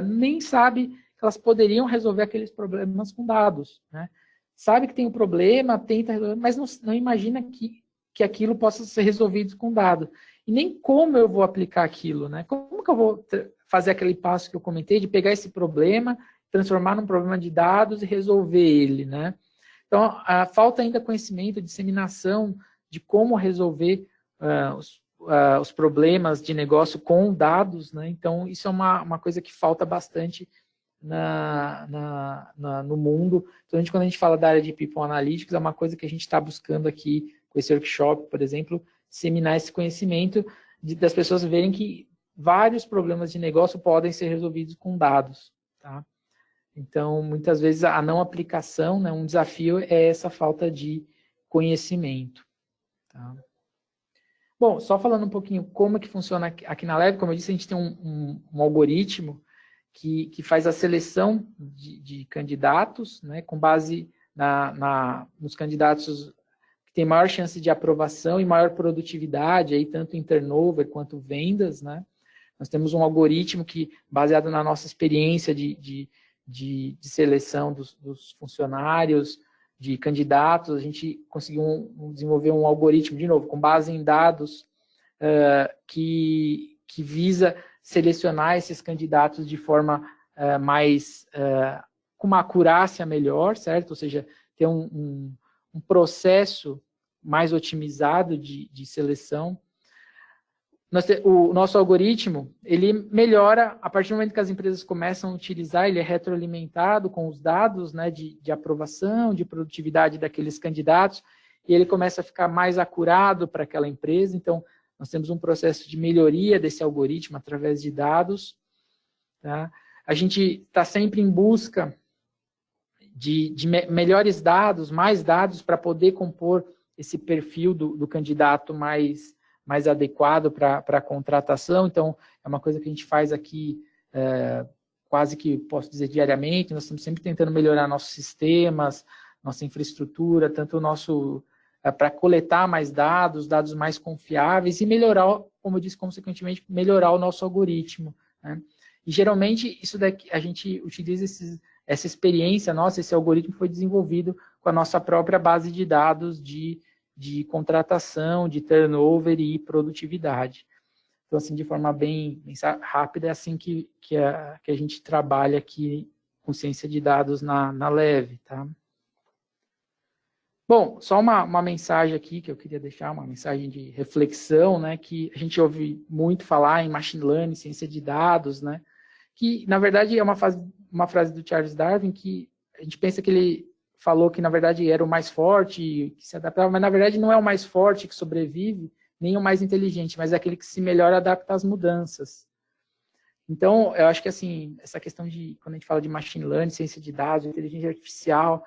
nem sabem que elas poderiam resolver aqueles problemas com dados, né? Sabe que tem um problema, tenta resolver, mas não imagina que aquilo possa ser resolvido com dados. E nem como eu vou aplicar aquilo, né? Como que eu vou fazer aquele passo que eu comentei de pegar esse problema, transformar num problema de dados e resolver ele, né? Então, falta ainda conhecimento, disseminação de como resolver os problemas de negócio com dados, né? Então, isso é uma coisa que falta bastante no mundo. Então, quando a gente fala da área de People Analytics, é uma coisa que a gente está buscando aqui com esse workshop, por exemplo, disseminar esse conhecimento das pessoas verem que vários problemas de negócio podem ser resolvidos com dados, tá? Então, muitas vezes, a não aplicação, né, um desafio é essa falta de conhecimento, tá? Bom, só falando um pouquinho como é que funciona aqui na Leve, como eu disse, a gente tem um algoritmo que faz a seleção de candidatos, né, com base nos candidatos que têm maior chance de aprovação e maior produtividade, aí, tanto em turnover quanto vendas, né? Nós temos um algoritmo que, baseado na nossa experiência de seleção dos funcionários, de candidatos, a gente conseguiu desenvolver um algoritmo, de novo, com base em dados que visa selecionar esses candidatos de forma com uma acurácia melhor, certo? Ou seja, ter um processo mais otimizado de seleção. O nosso algoritmo, ele melhora a partir do momento que as empresas começam a utilizar, ele é retroalimentado com os dados, né, de aprovação, de produtividade daqueles candidatos, e ele começa a ficar mais acurado para aquela empresa. Então, nós temos um processo de melhoria desse algoritmo através de dados, tá? A gente está sempre em busca de melhores dados, mais dados, para poder compor esse perfil do candidato mais adequado para a contratação. Então, é uma coisa que a gente faz aqui quase que, posso dizer, diariamente. Nós estamos sempre tentando melhorar nossos sistemas, nossa infraestrutura, tanto o nosso para coletar mais dados mais confiáveis e melhorar, como eu disse, consequentemente, melhorar o nosso algoritmo, né? E geralmente isso daqui, a gente utiliza essa experiência nossa, esse algoritmo foi desenvolvido com a nossa própria base de dados de contratação, de turnover e produtividade. Então, assim, de forma bem rápida, é assim que a gente trabalha aqui com ciência de dados na Leve, tá? Bom, só uma mensagem aqui que eu queria deixar, uma mensagem de reflexão, né, que a gente ouve muito falar em machine learning, ciência de dados, né, que, na verdade, é uma frase do Charles Darwin que a gente pensa que ele falou que, na verdade, era o mais forte, que se adaptava, mas, na verdade, não é o mais forte que sobrevive, nem o mais inteligente, mas é aquele que se melhor adapta às mudanças. Então, eu acho que, assim, essa questão de, quando a gente fala de machine learning, ciência de dados, inteligência artificial,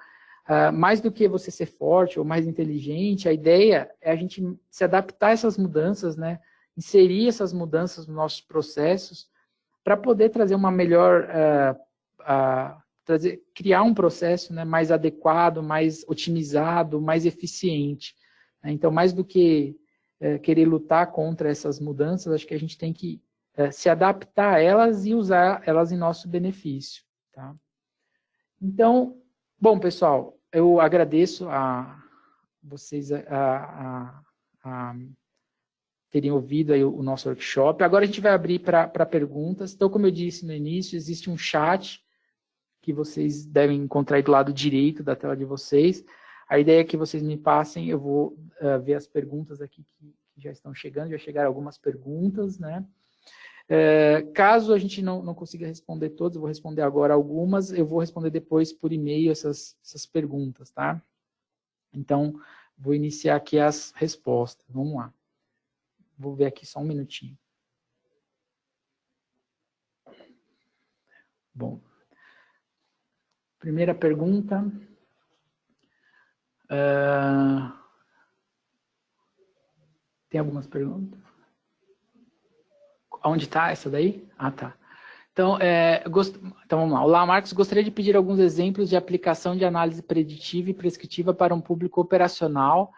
mais do que você ser forte ou mais inteligente, a ideia é a gente se adaptar a essas mudanças, né? Inserir essas mudanças nos nossos processos para poder trazer uma melhor, criar um processo, né, mais adequado, mais otimizado, mais eficiente, né? Então, mais do que querer lutar contra essas mudanças, acho que a gente tem que se adaptar a elas e usar elas em nosso benefício, tá? Então, bom, pessoal, eu agradeço a vocês terem ouvido aí o nosso workshop. Agora a gente vai abrir para perguntas. Então, como eu disse no início, existe um chat que vocês devem encontrar aí do lado direito da tela de vocês. A ideia é que vocês me passem, eu vou ver as perguntas aqui que já estão chegando, já chegaram algumas perguntas, né? Caso a gente não consiga responder todas, eu vou responder agora algumas, eu vou responder depois por e-mail essas perguntas, tá? Então, vou iniciar aqui as respostas. Vamos lá. Vou ver aqui só um minutinho. Bom. Primeira pergunta. Tem algumas perguntas? Onde está essa daí? Ah, tá. Então, então, vamos lá. Olá, Marcos. Gostaria de pedir alguns exemplos de aplicação de análise preditiva e prescritiva para um público operacional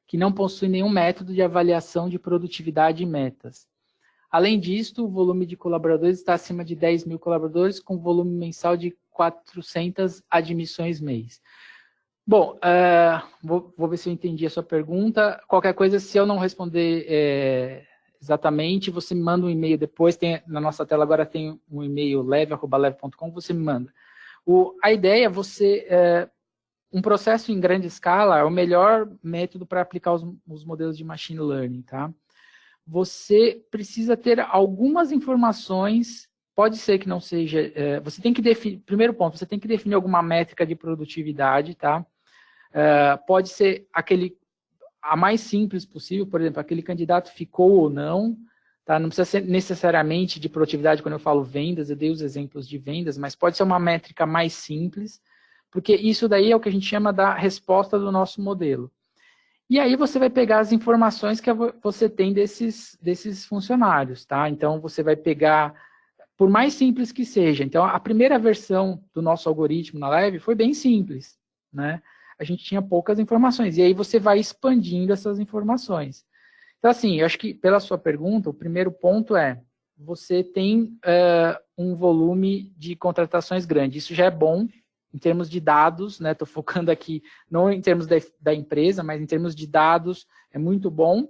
que não possui nenhum método de avaliação de produtividade e metas. Além disso, o volume de colaboradores está acima de 10 mil colaboradores, com volume mensal de 400 admissões mês. Bom, vou ver se eu entendi a sua pergunta. Qualquer coisa, se eu não responder exatamente, você me manda um e-mail depois. Na nossa tela agora tem um e-mail leve@leve.com, você me manda. A ideia é um processo em grande escala é o melhor método para aplicar os modelos de machine learning, tá? Você precisa ter algumas informações, pode ser que não seja, você tem que definir, primeiro ponto, você tem que definir alguma métrica de produtividade, tá? Pode ser a mais simples possível, por exemplo, aquele candidato ficou ou não, tá? Não precisa ser necessariamente de produtividade, quando eu falo vendas, eu dei os exemplos de vendas, mas pode ser uma métrica mais simples, porque isso daí é o que a gente chama da resposta do nosso modelo. E aí você vai pegar as informações que você tem desses funcionários, tá? Então, você vai pegar, por mais simples que seja. Então, a primeira versão do nosso algoritmo na Leve foi bem simples, né? A gente tinha poucas informações. E aí você vai expandindo essas informações. Então, assim, eu acho que, pela sua pergunta, o primeiro ponto é, você tem um volume de contratações grande. Isso já é bom, em termos de dados, né? Estou focando aqui, não em termos da empresa, mas em termos de dados, é muito bom,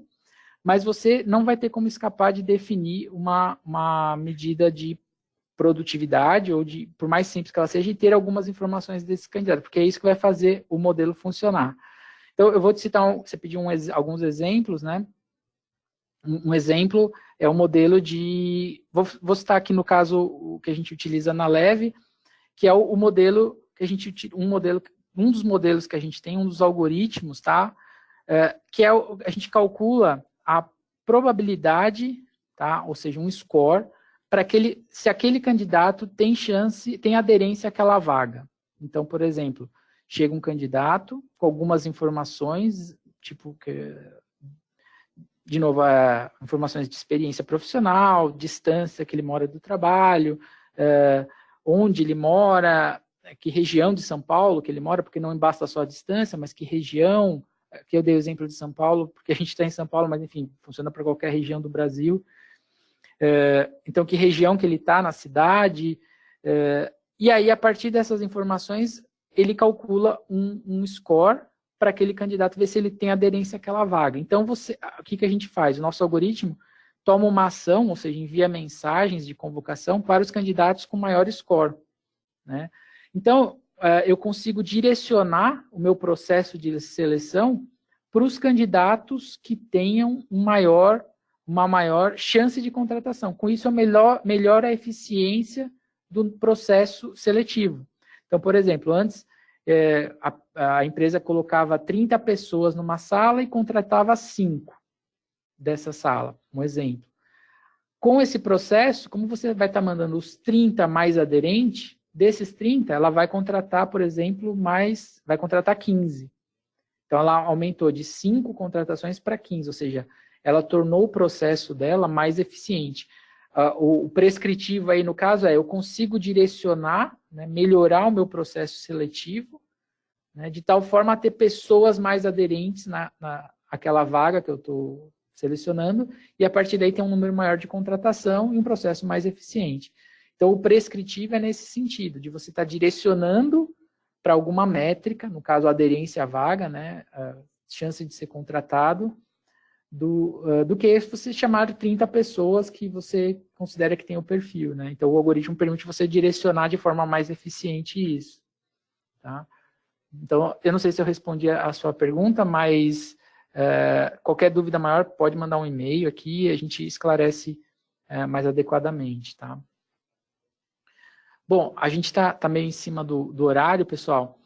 mas você não vai ter como escapar de definir uma medida de produtividade, ou por mais simples que ela seja, e ter algumas informações desse candidato, porque é isso que vai fazer o modelo funcionar. Então, eu vou te citar, você pediu alguns exemplos, né? Um exemplo é o modelo vou citar aqui no caso o que a gente utiliza na Leve, que é o modelo que a gente um dos modelos que a gente tem, um dos algoritmos, tá? Que a gente calcula a probabilidade, tá? Ou seja, um score para se aquele candidato tem aderência àquela vaga. Então, por exemplo, chega um candidato com algumas informações, tipo de novo, informações de experiência profissional, distância que ele mora do trabalho, onde ele mora, que região de São Paulo que ele mora, porque não basta só a distância, mas que região, que eu dei o exemplo de São Paulo, porque a gente está em São Paulo, mas enfim, funciona para qualquer região do Brasil. Então, que região que ele está na cidade, e aí, a partir dessas informações, ele calcula um score para aquele candidato, ver se ele tem aderência àquela vaga. Então, o que a gente faz? O nosso algoritmo toma uma ação, ou seja, envia mensagens de convocação para os candidatos com maior score, né? Então, eu consigo direcionar o meu processo de seleção para os candidatos que tenham uma maior chance de contratação. Com isso, eu melhoro a eficiência do processo seletivo. Então, por exemplo, antes a empresa colocava 30 pessoas numa sala e contratava 5 dessa sala, um exemplo. Com esse processo, como você vai estar mandando os 30 mais aderentes, desses 30, ela vai contratar, por exemplo, vai contratar 15. Então, ela aumentou de 5 contratações para 15, ou seja, ela tornou o processo dela mais eficiente. O prescritivo aí, no caso, eu consigo direcionar, né, melhorar o meu processo seletivo, né, de tal forma a ter pessoas mais aderentes naquela vaga que eu estou selecionando, e a partir daí tem um número maior de contratação e um processo mais eficiente. Então, o prescritivo é nesse sentido, de você estar direcionando para alguma métrica, no caso, a aderência à vaga, né, a chance de ser contratado, do que se você chamar 30 pessoas que você considera que tem o perfil, né? Então, o algoritmo permite você direcionar de forma mais eficiente isso, tá? Então, eu não sei se eu respondi a sua pergunta, mas qualquer dúvida maior pode mandar um e-mail aqui e a gente esclarece mais adequadamente, tá? Bom, a gente tá meio em cima do horário, pessoal.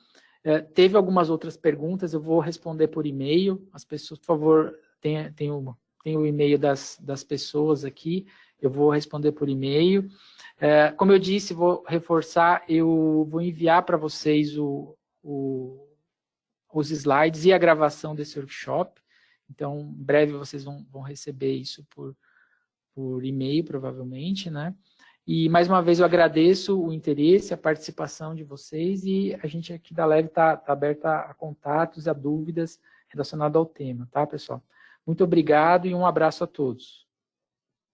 Teve algumas outras perguntas, eu vou responder por e-mail. As pessoas, por favor, tem o e-mail das pessoas aqui, eu vou responder por e-mail. Como eu disse, vou reforçar, eu vou enviar para vocês os slides e a gravação desse workshop. Então, em breve vocês vão receber isso por e-mail, provavelmente, né? E, mais uma vez, eu agradeço o interesse, a participação de vocês e a gente aqui da Leve está aberta a contatos, a dúvidas relacionadas ao tema, tá, pessoal? Muito obrigado e um abraço a todos.